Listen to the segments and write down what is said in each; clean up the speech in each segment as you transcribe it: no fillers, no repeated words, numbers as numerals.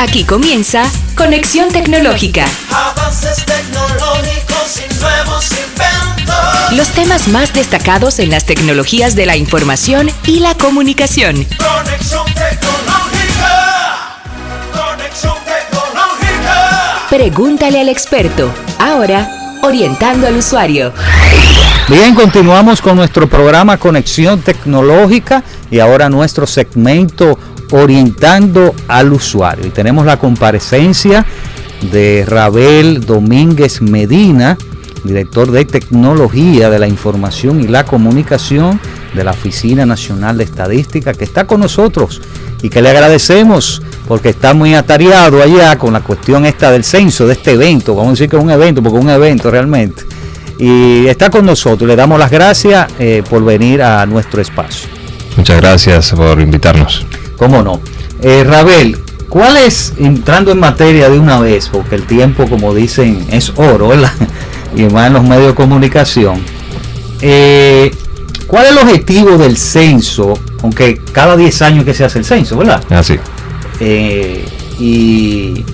Aquí comienza Conexión Tecnológica. Avances tecnológicos y nuevos inventos. Los temas más destacados en las tecnologías de la información y la comunicación. Conexión Tecnológica. Conexión Tecnológica. Pregúntale al experto. Ahora, orientando al usuario. Bien, continuamos con nuestro programa Conexión Tecnológica y ahora nuestro segmento Orientando al Usuario. Y tenemos la comparecencia de Rabel Domínguez Medina, director de Tecnología de la Información y la Comunicación de la Oficina Nacional de Estadística, que está con nosotros y que le agradecemos porque está muy atareado allá con la cuestión esta del censo, de este evento. Vamos a decir que es un evento, porque es un evento realmente. Y está con nosotros. Le damos las gracias por venir a nuestro espacio. Muchas gracias por invitarnos. ¿Cómo no? Rabel, ¿cuál es, entrando en materia de una vez, porque el tiempo, como dicen, es oro, ¿verdad? Y más en los medios de comunicación. ¿Cuál es el objetivo del censo? Aunque cada 10 años que se hace el censo, ¿verdad? Así. Y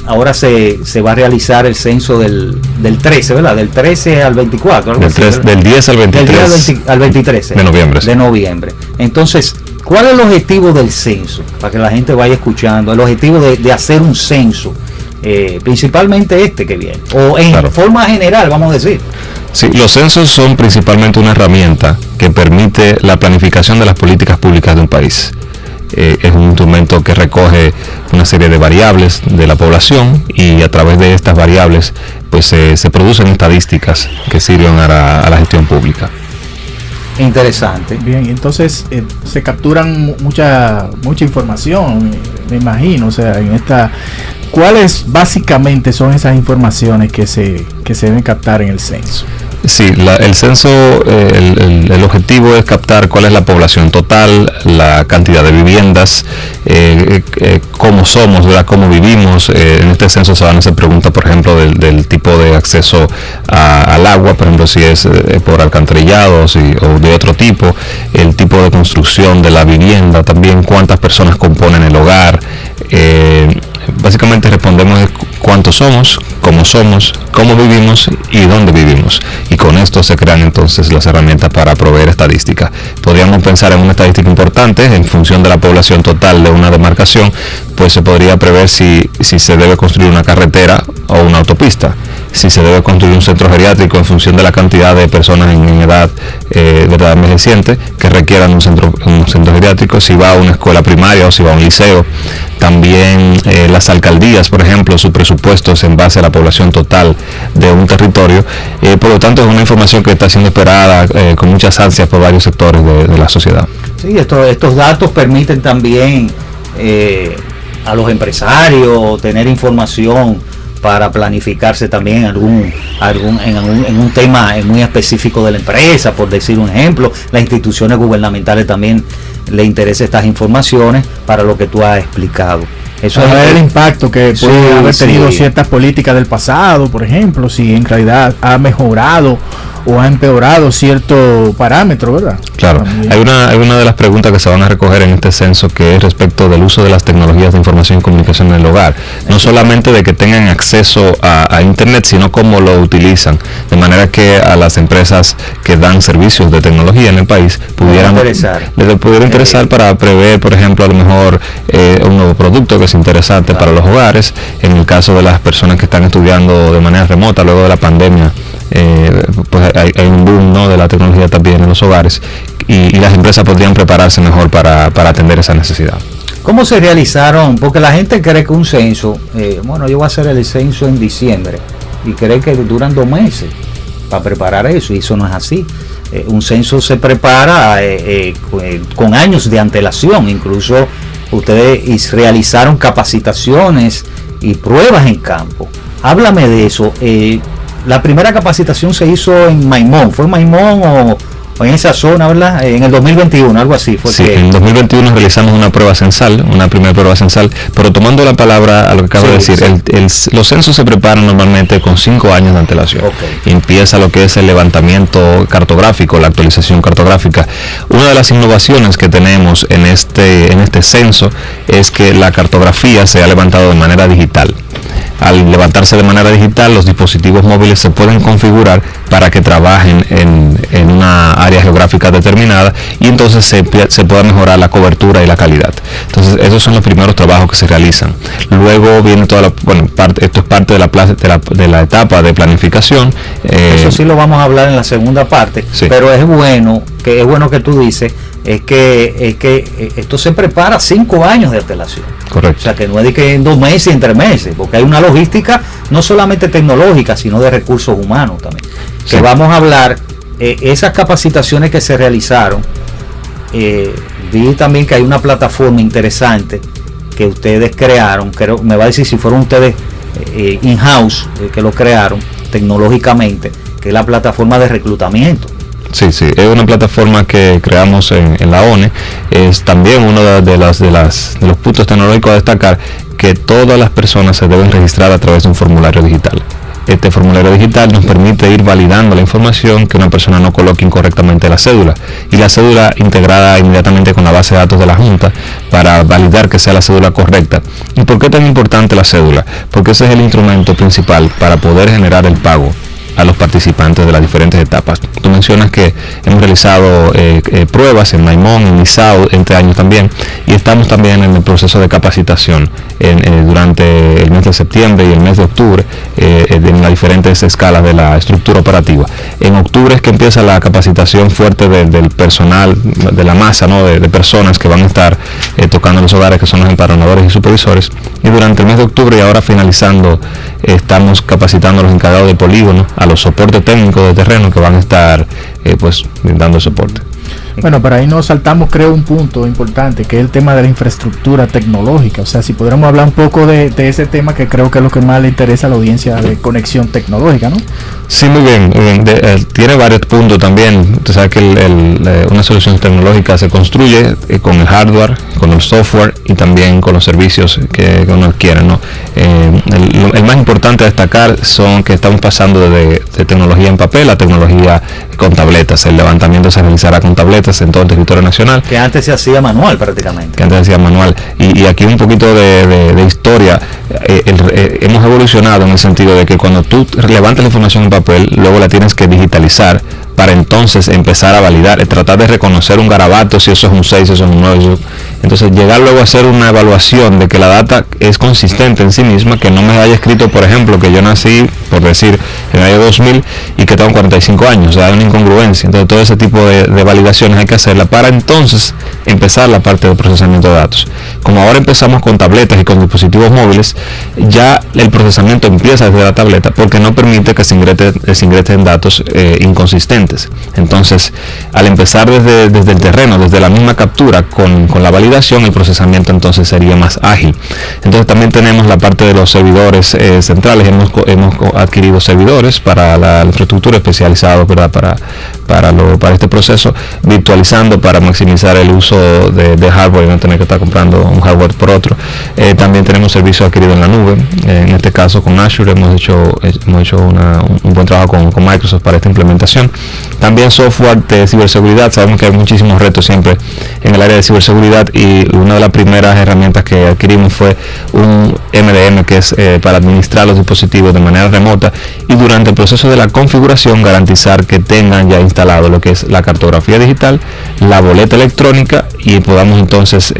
ahora se va a realizar el censo del 13, ¿verdad? Del 13 al 24. Algo así, del 10 al 23. Del 10 al 23. De noviembre. De noviembre. Entonces, ¿cuál es el objetivo del censo? Para que la gente vaya escuchando. El objetivo de hacer un censo. Principalmente este que viene. O en forma general, vamos a decir. Sí, los censos son principalmente una herramienta que permite la planificación de las políticas públicas de un país. Es un instrumento que recoge una serie de variables de la población y a través de estas variables pues se producen estadísticas que sirven a la gestión pública. Interesante. Bien, entonces se capturan mucha información, me imagino, o sea, en esta, ¿cuáles básicamente son esas informaciones que se deben captar en el censo? Sí, el censo, el objetivo es captar cuál es la población total, la cantidad de viviendas, cómo somos, ¿verdad? Cómo vivimos. En este censo se van a hacer preguntas, por ejemplo, del tipo de acceso al agua, por ejemplo, si es por alcantarillados o de otro tipo, el tipo de construcción de la vivienda, también cuántas personas componen el hogar. Básicamente respondemos cuántos somos, cómo vivimos y dónde vivimos. Y con esto se crean entonces las herramientas para proveer estadísticas. Podríamos pensar en una estadística importante en función de la población total de una demarcación, pues se podría prever si se debe construir una carretera o una autopista, si se debe construir un centro geriátrico en función de la cantidad de personas en edad verdad envejeciente que requieran un centro geriátrico, si va a una escuela primaria o si va a un liceo. También las alcaldías, por ejemplo, su presupuesto es en base a la población total de un territorio. Por lo tanto, es una información que está siendo esperada con muchas ansias por varios sectores de la sociedad. Sí, estos datos permiten también a los empresarios tener información para planificarse también en un tema muy específico de la empresa, por decir un ejemplo. Las instituciones gubernamentales también le interesan estas informaciones para lo que tú has explicado. Eso es el impacto que puede haber tenido ciertas políticas del pasado, por ejemplo, si en realidad ha mejorado o ha empeorado cierto parámetro, ¿verdad? Claro, hay una de las preguntas que se van a recoger en este censo que es respecto del uso de las tecnologías de información y comunicación en el hogar. No solamente de que tengan acceso a internet, sino cómo lo utilizan, de manera que a las empresas que dan servicios de tecnología en el país les pudiera interesar para prever, por ejemplo, a lo mejor un nuevo producto que es interesante para los hogares. En el caso de las personas que están estudiando de manera remota luego de la pandemia, pues hay un boom, ¿no?, de la tecnología también en los hogares y las empresas podrían prepararse mejor para atender esa necesidad. ¿Cómo se realizaron? Porque la gente cree que un censo, yo voy a hacer el censo en diciembre y cree que duran 2 meses para preparar eso, y eso no es así. Un censo se prepara con años de antelación. Incluso ustedes realizaron capacitaciones y pruebas en campo. Háblame de eso. La primera capacitación se hizo en Maimón. ¿Fue Maimón o fue en esa zona, ¿verdad? En el 2021, algo así. Fue Sí, que... en 2021 realizamos una prueba censal, una primera prueba censal, pero tomando la palabra a lo que acabo de decir, los censos se preparan normalmente con 5 años de antelación. Empieza lo que es el levantamiento cartográfico, la actualización cartográfica. Una de las innovaciones que tenemos en este censo es que la cartografía se ha levantado de manera digital. Al levantarse de manera digital, los dispositivos móviles se pueden configurar para que trabajen en una área geográfica determinada y entonces se pueda mejorar la cobertura y la calidad. Entonces, esos son los primeros trabajos que se realizan. Luego viene toda la, esto es parte de la etapa de planificación. Eso sí lo vamos a hablar en la segunda parte, sí. Pero es bueno que tú dices es que esto se prepara 5 años de antelación. Correcto. O sea, que no es de que en 2 meses y en 3 meses, porque hay una logística no solamente tecnológica, sino de recursos humanos también. Sí. Que vamos a hablar, esas capacitaciones que se realizaron, vi también que hay una plataforma interesante que ustedes crearon, creo, me va a decir si fueron ustedes in-house que lo crearon tecnológicamente, que es la plataforma de reclutamiento. Sí, es una plataforma que creamos en la ONE. Es también uno de los puntos tecnológicos a destacar, que todas las personas se deben registrar a través de un formulario digital. Este formulario digital nos permite ir validando la información, que una persona no coloque incorrectamente la cédula, y la cédula integrada inmediatamente con la base de datos de la Junta para validar que sea la cédula correcta. ¿Y por qué es tan importante la cédula? Porque ese es el instrumento principal para poder generar el pago a los participantes de las diferentes etapas. Tú mencionas que hemos realizado pruebas en Maimón, en Nizao, entre años también, y estamos también en el proceso de capacitación durante el mes de septiembre y el mes de octubre en las diferentes escalas de la estructura operativa. En octubre es que empieza la capacitación fuerte del personal, de la masa, ¿no? de personas que van a estar tocando los hogares, que son los empadronadores y supervisores, y durante el mes de octubre y ahora finalizando estamos capacitando a los encargados de polígono, a los soportes técnicos de terreno que van a estar brindando soporte. Bueno, para ahí nos saltamos, creo, un punto importante, que es el tema de la infraestructura tecnológica. O sea, si podríamos hablar un poco de ese tema, que creo que es lo que más le interesa a la audiencia de Conexión Tecnológica, ¿no? Sí, muy bien. Tiene varios puntos también. Usted sabe que una solución tecnológica se construye con el hardware, con el software y también con los servicios que uno adquiere, ¿no? El más importante a destacar son que estamos pasando de tecnología en papel a tecnología con tabletas. El levantamiento se realizará con tabletas en todo el territorio nacional. Que antes se hacía manual prácticamente. Y aquí un poquito de historia. Hemos evolucionado en el sentido de que cuando tú levantas la información en papel, luego la tienes que digitalizar para entonces empezar a validar, tratar de reconocer un garabato, si eso es un 6, si eso es un 9. Entonces llegar luego a hacer una evaluación de que la data es consistente en sí misma, que no me haya escrito, por ejemplo, que yo nací, por decir, en el año 2000 y que tengo 45 años, o sea, hay una incongruencia. Entonces todo ese tipo de validaciones hay que hacerla para entonces empezar la parte de procesamiento de datos. Como ahora empezamos con tabletas y con dispositivos móviles, ya el procesamiento empieza desde la tableta, porque no permite que se ingresen datos inconsistentes. Entonces, al empezar desde el terreno, desde la misma captura con la validación, el procesamiento entonces sería más ágil. Entonces también tenemos la parte de los servidores centrales. Hemos adquirido servidores para la infraestructura especializados, ¿verdad? Para este proceso, virtualizando para maximizar el uso de hardware y no tener que estar comprando un hardware por otro. También tenemos servicios adquiridos en la nube, en este caso con Azure hemos hecho un buen trabajo con Microsoft para esta implementación. También software de ciberseguridad. Sabemos que hay muchísimos retos siempre en el área de ciberseguridad, y una de las primeras herramientas que adquirimos fue un MDM, que es para administrar los dispositivos de manera remota, y durante el proceso de la configuración garantizar que tengan ya instalado lo que es la cartografía digital, la boleta electrónica, y podamos entonces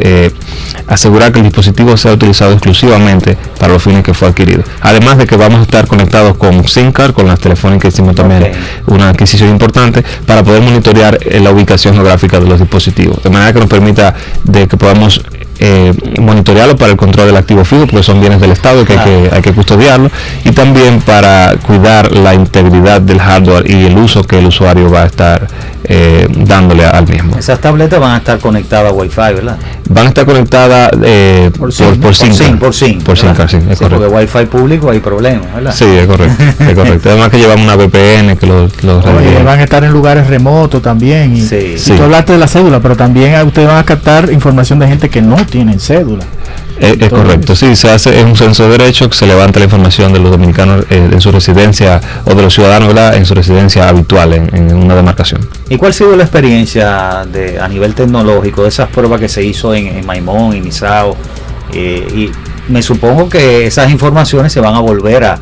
asegurar que el dispositivo sea utilizado exclusivamente para los fines que fue adquirido. Además de que vamos a estar conectados con SIM card, con las telefónicas, hicimos también una adquisición importante para poder monitorear la ubicación geográfica de los dispositivos, de manera que nos permita de que podamos monitorearlo para el control del activo fijo, porque son bienes del Estado que hay que custodiarlo, y también para cuidar la integridad del hardware y el uso que el usuario va a estar dándole al mismo. Esas tabletas van a estar conectadas a Wi-Fi, ¿verdad? Van a estar conectadas por SIM card, sí, es Sí, correcto. porque Wi-Fi público hay problemas, ¿verdad? Sí, es correcto, es correcto. Además que llevamos una VPN que los Oye, van a estar en lugares remotos también. Y, Sí. y Sí. tú hablaste de la cédula, pero también ustedes van a captar información de gente que no tienen cédula. Es correcto, sí, es un censo de derechos que se levanta la información de los dominicanos en su residencia o de los ciudadanos, ¿verdad?, en su residencia habitual en una demarcación. ¿Y cuál ha sido la experiencia a nivel tecnológico de esas pruebas que se hizo en Maimón, en Nizao? Y me supongo que esas informaciones se van a volver a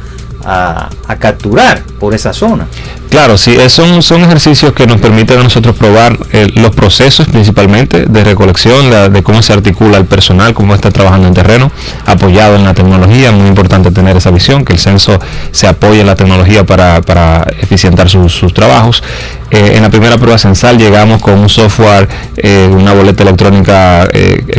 capturar por esa zona. Claro, sí, son ejercicios que nos permiten a nosotros probar los procesos principalmente de recolección, de cómo se articula el personal, cómo está trabajando en terreno, apoyado en la tecnología. Muy importante tener esa visión, que el censo se apoye en la tecnología para eficientar sus trabajos. En la primera prueba censal llegamos con un software, una boleta electrónica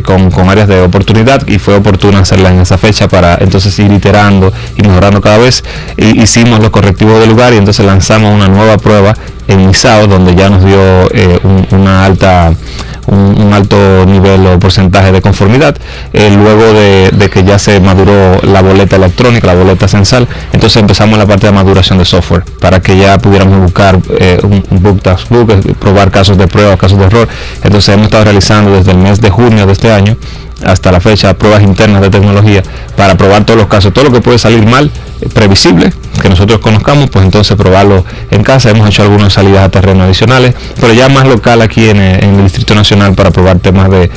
con áreas de oportunidad, y fue oportuno hacerla en esa fecha para entonces ir iterando y mejorando cada vez. Hicimos los correctivos del lugar y entonces lanzamos una nueva prueba en Nizao, donde ya nos dio un alto nivel o porcentaje de conformidad, luego de que ya se maduró la boleta electrónica, la boleta censal. Entonces empezamos la parte de maduración de software para que ya pudiéramos buscar un book task book, probar casos de prueba, casos de error. Entonces hemos estado realizando desde el mes de junio de este año hasta la fecha pruebas internas de tecnología para probar todos los casos, todo lo que puede salir mal, previsible, que nosotros conozcamos, pues entonces probarlo en casa. Hemos hecho algunas salidas a terreno adicionales, pero ya más local aquí en el Distrito Nacional, para probar temas de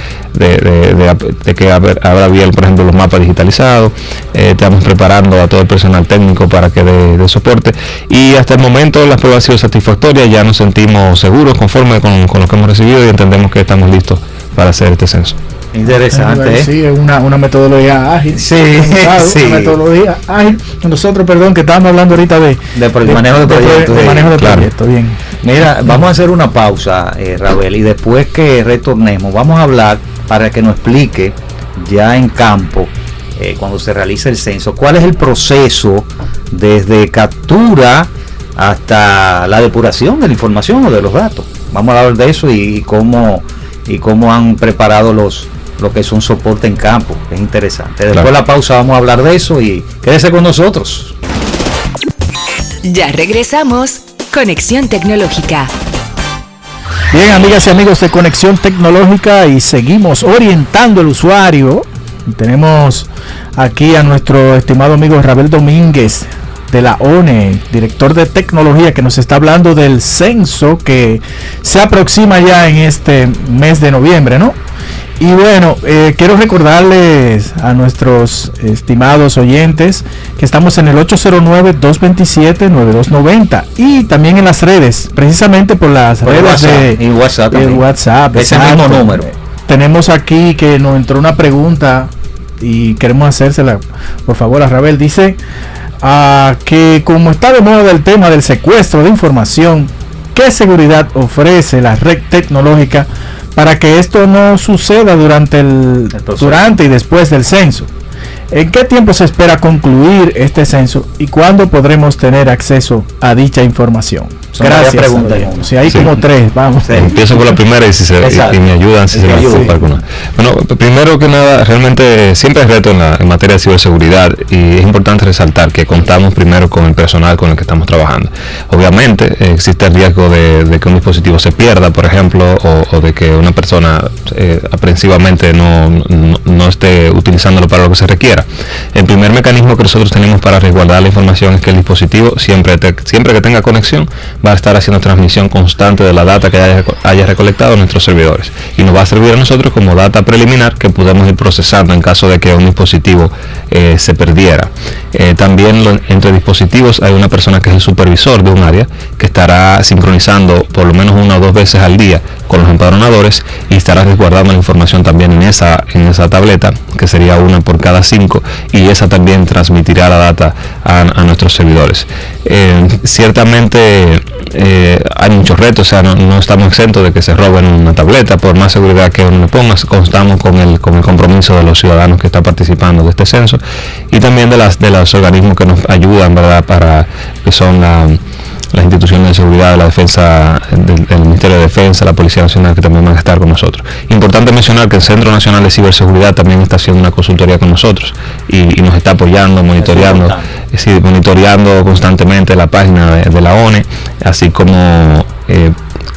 que habrá bien, por ejemplo, los mapas digitalizados. Estamos preparando a todo el personal técnico para que dé soporte, y hasta el momento las pruebas han sido satisfactorias. Ya nos sentimos seguros, conformes con lo que hemos recibido, y entendemos que estamos listos para hacer este censo. Interesante, ¿eh? Sí, es una metodología ágil. Sí, Claro, sí. una metodología ágil. Nosotros, que estábamos hablando ahorita de manejo de proyectos. manejo de Claro. proyectos, bien. Mira, vamos a hacer una pausa, Ravel, y después que retornemos vamos a hablar para que nos explique ya en campo, cuando se realiza el censo, cuál es el proceso desde captura hasta la depuración de la información o de los datos. Vamos a hablar de eso y cómo han preparado lo que es un soporte en campo. Es interesante. Después de la pausa vamos a hablar de eso, y quédese con nosotros. Ya regresamos. Conexión Tecnológica. Bien, amigas y amigos de Conexión Tecnológica, y seguimos orientando al usuario. Y tenemos aquí a nuestro estimado amigo Ravel Domínguez de la ONE, director de tecnología, que nos está hablando del censo que se aproxima ya en este mes de noviembre, ¿no? Y bueno, quiero recordarles a nuestros estimados oyentes que estamos en el 809-227-9290, y también en las redes, precisamente por las Por redes WhatsApp, y WhatsApp de también. WhatsApp. Ese exacto. mismo número. Tenemos aquí que nos entró una pregunta y queremos hacérsela, por favor, a Ravel. Dice que como está de moda el tema del secuestro de información, ¿qué seguridad ofrece la red tecnológica para que esto no suceda durante y después del censo? ¿En qué tiempo se espera concluir este censo y cuándo podremos tener acceso a dicha información? Son varias Gracias. preguntas. Si hay Sí. como tres, vamos. Sí. Empiezo por la primera y Exacto. y me ayudan si se me ayuda. ocupa alguna. Bueno, primero que nada, realmente siempre hay reto en materia de ciberseguridad, y es importante resaltar que contamos primero con el personal con el que estamos trabajando. Obviamente existe el riesgo de que un dispositivo se pierda, por ejemplo, o de que una persona aprensivamente no esté utilizándolo para lo que se requiera. El primer mecanismo que nosotros tenemos para resguardar la información es que el dispositivo siempre que tenga conexión va a estar haciendo transmisión constante de la data que haya recolectado en nuestros servidores, y nos va a servir a nosotros como data preliminar que podemos ir procesando en caso de que un dispositivo se perdiera. También entre dispositivos hay una persona que es el supervisor de un área, que estará sincronizando por lo menos 1 o 2 veces al día con los empadronadores, y estará resguardando la información también en esa tableta, que sería una por cada 5, y esa también transmitirá la data a nuestros servidores. Ciertamente hay muchos retos, o sea, no estamos exentos de que se roben una tableta, por más seguridad que uno le ponga. Constamos con el compromiso de los ciudadanos que están participando de este censo, y también de los organismos que nos ayudan, ¿verdad?, para que son las instituciones de seguridad de la defensa, del Ministerio de Defensa, la Policía Nacional, que también van a estar con nosotros. Importante mencionar que el Centro Nacional de Ciberseguridad también está haciendo una consultoría con nosotros y nos está apoyando, monitoreando constantemente la página de la ONE, así como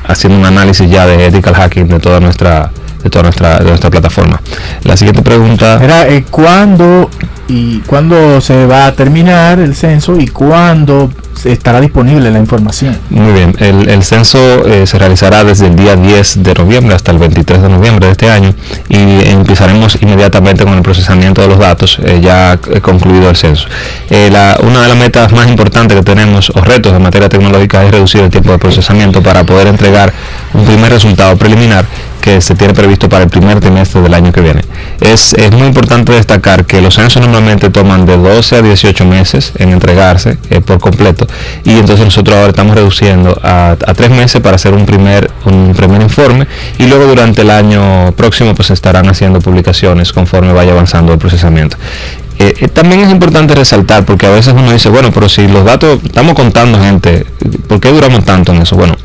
haciendo un análisis ya de ethical hacking de toda nuestra plataforma. La siguiente pregunta era ¿cuándo se va a terminar el censo y cuándo estará disponible la información? Muy bien, el censo se realizará desde el día 10 de noviembre hasta el 23 de noviembre de este año y empezaremos inmediatamente con el procesamiento de los datos ya concluido el censo. Una de las metas más importantes que tenemos o retos en materia tecnológica es reducir el tiempo de procesamiento para poder entregar un primer resultado preliminar que se tiene previsto para el primer trimestre del año que viene. Es muy importante destacar que los censos normalmente toman de 12 a 18 meses en entregarse por completo, y entonces nosotros ahora estamos reduciendo a 3 meses para hacer un primer informe, y luego durante el año próximo pues se estarán haciendo publicaciones conforme vaya avanzando el procesamiento. También es importante resaltar, porque a veces uno dice, bueno, pero si los datos, estamos contando gente, ¿por qué duramos tanto en eso? Bueno,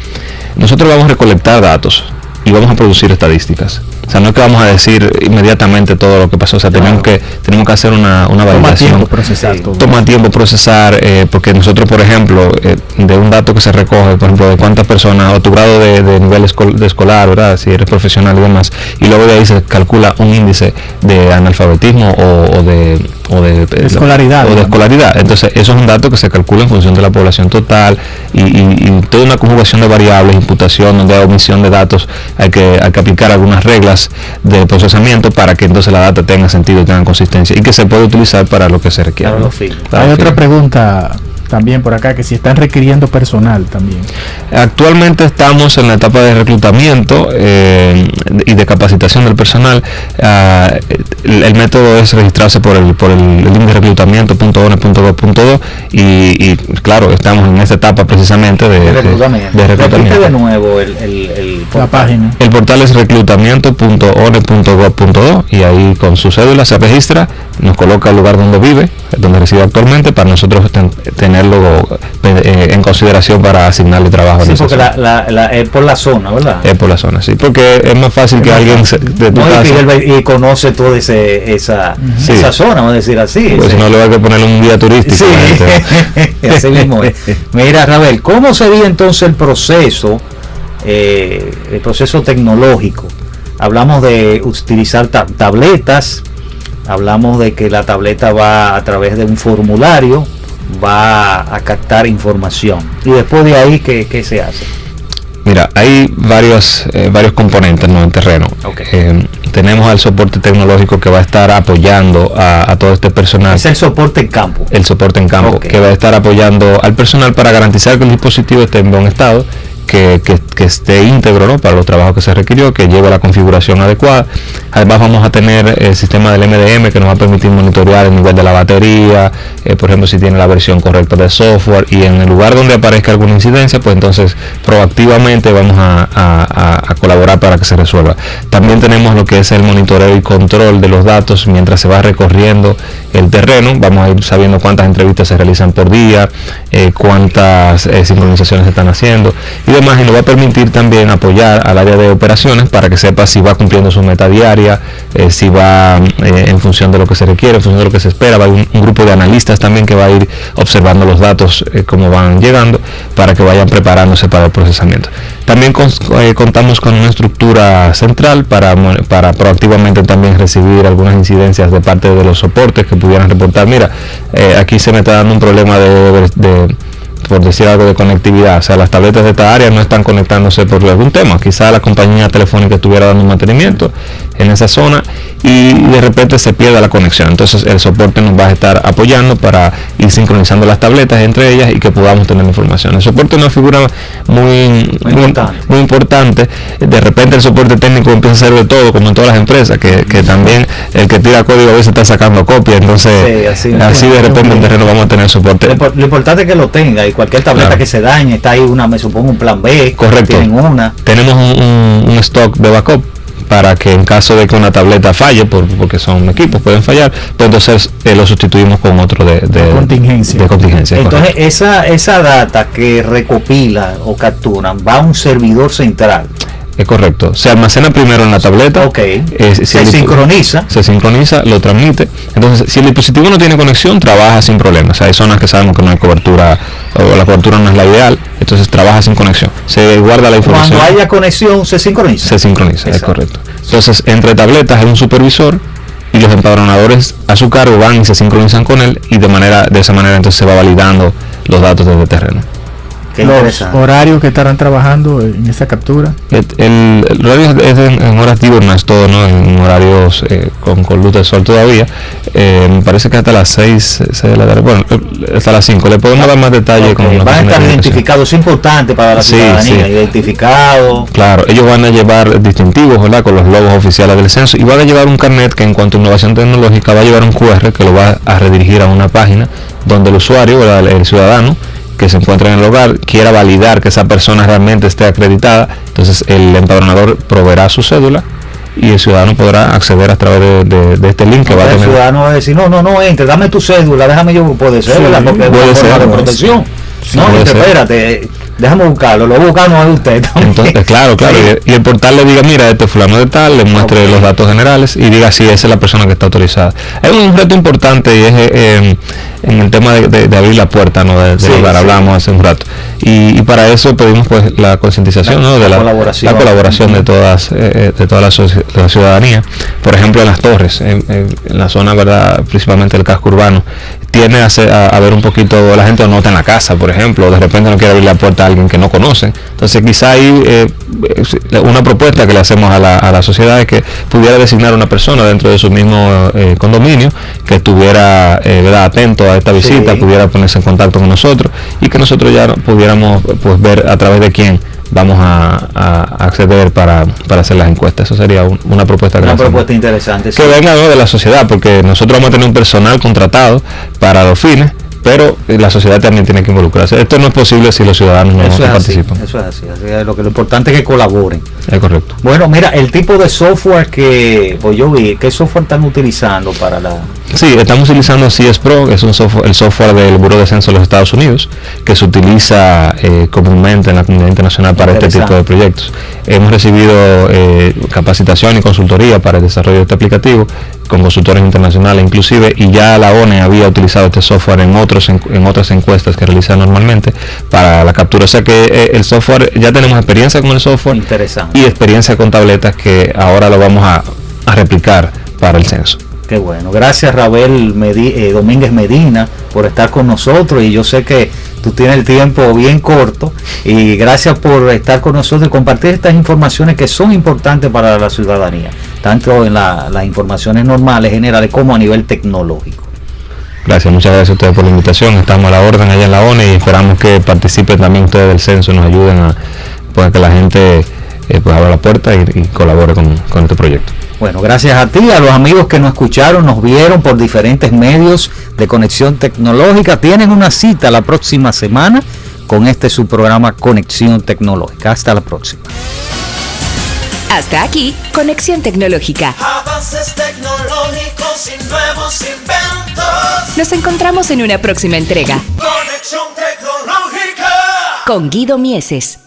nosotros vamos a recolectar datos y vamos a producir estadísticas. O sea, no es que vamos a decir inmediatamente todo lo que pasó. O sea, tenemos que hacer una validación. Toma tiempo procesar, porque nosotros, por ejemplo, de un dato que se recoge, por ejemplo, de cuántas personas, o tu grado de nivel de escolar, ¿verdad? Si eres profesional y demás, y luego de ahí se calcula un índice de analfabetismo o de escolaridad. Entonces, eso es un dato que se calcula en función de la población total y toda una conjugación de variables, imputación, donde hay omisión de datos, hay que aplicar algunas reglas de procesamiento para que entonces la data tenga sentido y tenga consistencia y que se pueda utilizar para lo que se requiere. Hay otra pregunta también por acá, que si están requiriendo personal también. Actualmente estamos en la etapa de reclutamiento y de capacitación del personal. El método es registrarse por el link de reclutamiento.one.gov.do y claro, estamos en esta etapa precisamente de reclutamiento. Repite de nuevo la página. El portal es reclutamiento.one.gov.do y ahí con su cédula se registra, nos coloca el lugar donde vive, donde reside actualmente, para nosotros tenerlo en consideración para asignarle trabajo. Sí, porque es por la zona, ¿verdad? Es por la zona, sí, porque es más fácil que alguien de tu casa y conoce toda esa zona, vamos a decir así. Pues no le va a poner un guía turístico. Sí. Así mismo es. Mira, Ravel, ¿cómo sería entonces el proceso tecnológico? Hablamos de utilizar tabletas, hablamos de que la tableta va a través de un formulario, va a captar información, y después de ahí ¿qué se hace? Mira, hay varios componentes, ¿no?, en terreno. Okay. Tenemos al soporte tecnológico que va a estar apoyando a todo este personal. Es el soporte en campo. El soporte en campo, okay, que va a estar apoyando al personal para garantizar que el dispositivo esté en buen estado, que esté íntegro, ¿no?, para los trabajos que se requirió, que lleve la configuración adecuada. Además vamos a tener el sistema del MDM que nos va a permitir monitorear el nivel de la batería, por ejemplo, si tiene la versión correcta del software, y en el lugar donde aparezca alguna incidencia, pues entonces proactivamente vamos a colaborar para que se resuelva. También tenemos lo que es el monitoreo y control de los datos mientras se va recorriendo el terreno. Vamos a ir sabiendo cuántas entrevistas se realizan por día, cuántas sincronizaciones se están haciendo y demás, y nos va a permitir también apoyar al área de operaciones para que sepa si va cumpliendo su meta diaria, si va en función de lo que se requiere, en función de lo que se espera. Va a haber un grupo de analistas también que va a ir observando los datos como van llegando, para que vayan preparándose para el procesamiento. También contamos con una estructura central para proactivamente también recibir algunas incidencias de parte de los soportes que pudieran reportar. Mira, aquí se me está dando un problema por decir algo, de conectividad. O sea, las tabletas de esta área no están conectándose por algún tema. Quizá la compañía telefónica estuviera dando un mantenimiento en esa zona y de repente se pierde la conexión. Entonces el soporte nos va a estar apoyando para ir sincronizando las tabletas entre ellas y que podamos tener información. El soporte es una figura muy importante. De repente el soporte técnico empieza a hacer de todo, como en todas las empresas, que también el que tira código a veces está sacando copia. Entonces sí, así de repente en terreno vamos a tener soporte. Lo importante es que lo tenga, y cualquier tableta que se dañe, está ahí me supongo un plan B. Correcto. Tienen una. Tenemos un stock de backup para que en caso de que una tableta falle, porque son equipos, pueden fallar, pues entonces lo sustituimos con otro de contingencia. Entonces esa data que recopila o capturan va a un servidor central. Es correcto, se almacena primero en la tableta, se sincroniza, lo transmite. Entonces, si el dispositivo no tiene conexión, trabaja sin problemas. O sea, hay zonas que sabemos que no hay cobertura o la cobertura no es la ideal, entonces trabaja sin conexión. Se guarda la información. Cuando haya conexión, se sincroniza. Se sincroniza, es correcto. Entonces, entre tabletas hay un supervisor y los empadronadores a su cargo van y se sincronizan con él y de esa manera entonces se va validando los datos desde terreno. Los horarios que estarán trabajando en esa captura. El horario es en horas diurnas todo, ¿no? En horarios con luz del sol todavía. Me parece que hasta las 6 de la tarde, bueno, hasta las 5. Le podemos dar más detalle. Van a estar identificados, es importante para la ciudadanía, identificado. Claro, ellos van a llevar distintivos, ¿verdad? Con los logos oficiales del censo y van a llevar un carnet que en cuanto a innovación tecnológica va a llevar un QR que lo va a redirigir a una página donde el usuario, ¿verdad? El ciudadano que se encuentra en el hogar quiera validar que esa persona realmente esté acreditada, entonces el empadronador proveerá su cédula y el ciudadano podrá acceder a través de este link que va a tener. El ciudadano va a decir, no, entre, dame tu cédula, déjame yo, puede ser, ¿verdad? Porque puede ser de protección. Espérate, déjame buscarlo, lo buscamos a usted también. Entonces, claro, y el portal le diga, mira, este fulano de tal, le muestre los datos generales y diga si esa es la persona que está autorizada. Es un reto importante y es en el tema de abrir la puerta, ¿no? De lo que hablamos hace un rato. Y para eso pedimos pues la concientización, ¿no? De la colaboración de toda la ciudadanía. Por ejemplo, en las torres, en la zona, ¿verdad? Principalmente el casco urbano, tiende a ver un poquito, la gente nota en la casa, por ejemplo, de repente no quiere abrir la puerta a alguien que no conoce. Entonces quizá hay una propuesta que le hacemos a la sociedad es que pudiera designar una persona dentro de su mismo condominio que estuviera atento a esta visita, pudiera ponerse en contacto con nosotros y que nosotros ya pudiéramos pues ver a través de quién vamos a acceder para hacer las encuestas. Eso sería una propuesta que propuesta interesante, que venga, ¿no? De la sociedad, porque nosotros vamos a tener un personal contratado para los fines, pero la sociedad también tiene que involucrarse. Esto no es posible si los ciudadanos no participan. Eso es así. Lo importante es que colaboren. Es correcto. Bueno, mira, el tipo de software que pues yo vi, ¿qué software están utilizando para la...? Sí, estamos utilizando CS Pro, que es el software del Buró de Censo de los Estados Unidos, que se utiliza comúnmente en la comunidad internacional para este tipo de proyectos. Hemos recibido capacitación y consultoría para el desarrollo de este aplicativo, con consultores internacionales inclusive, y ya la ONE había utilizado este software en otras encuestas que realiza normalmente para la captura. O sea que el software, ya tenemos experiencia con el software. Interesante. Y experiencia con tabletas que ahora lo vamos a replicar para el censo. Qué bueno, gracias Rabel Domínguez Medina por estar con nosotros, y yo sé que tú tienes el tiempo bien corto, y gracias por estar con nosotros y compartir estas informaciones que son importantes para la ciudadanía, tanto en las informaciones normales, generales, como a nivel tecnológico. Gracias, muchas gracias a ustedes por la invitación. Estamos a la orden allá en la ONE y esperamos que participen también ustedes del censo y nos ayuden a que la gente pues abra la puerta y colabore con este proyecto. Bueno, gracias a ti, a los amigos que nos escucharon, nos vieron por diferentes medios de Conexión Tecnológica. Tienen una cita la próxima semana con su programa Conexión Tecnológica. Hasta la próxima. Hasta aquí, Conexión Tecnológica. Avances tecnológicos y nuevos inventos. Nos encontramos en una próxima entrega. Conexión Tecnológica. Con Guido Mieses.